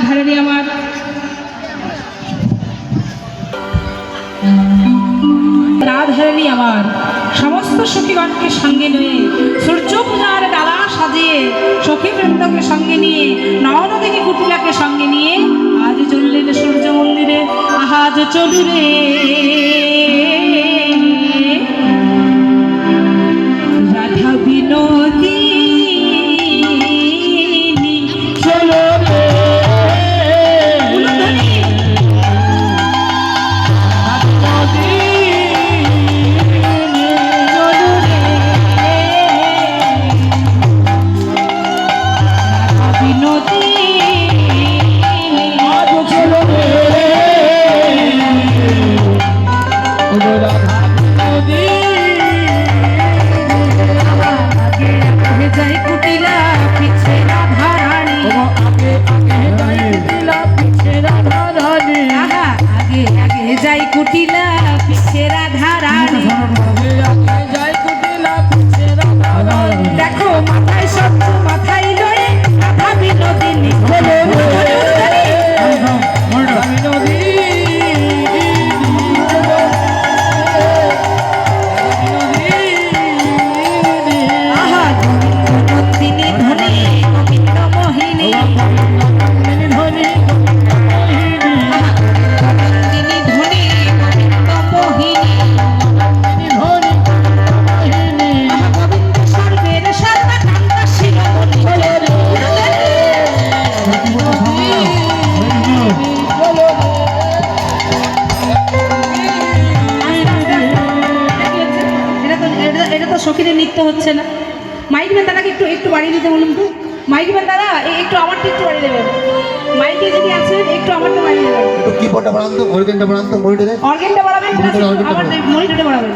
ধারণী আমার রাধারণী আমার সমস্ত সখীগণকে সঙ্গে নিয়ে সূর্য পূজার ডালা সাজিয়ে সখী বৃন্দকে সঙ্গে নিয়ে নবনদীকে কুটিলাকে সঙ্গে নিয়ে আজ চললেন সূর্য মন্দিরে। আজ চলু রে রাধা বিনোদিনী চলো রে যাই কুটিলা পিছে রাধা রানী। দেখো মাথায় শব্দ মাথায় লয়ে রাধা বিনোদিনী সখীদের নৃত্য হচ্ছে না। মাইক ম্যান দাদাকে একটু একটু বাড়িয়ে দিতে বলুন তো। মাইক ম্যান দাদা একটু আমারটা একটু বাড়িয়ে দেবেন। মাইকে যদি আছেন একটু আমারটা বাড়িয়ে দেবেন। একটু কিবোর্ডটা বাড়ান তো, অর্গানটা বাড়ান তো, মনিটরে অর্গানটা বাড়াবেন, আমার মনিটরে বাড়াবেন।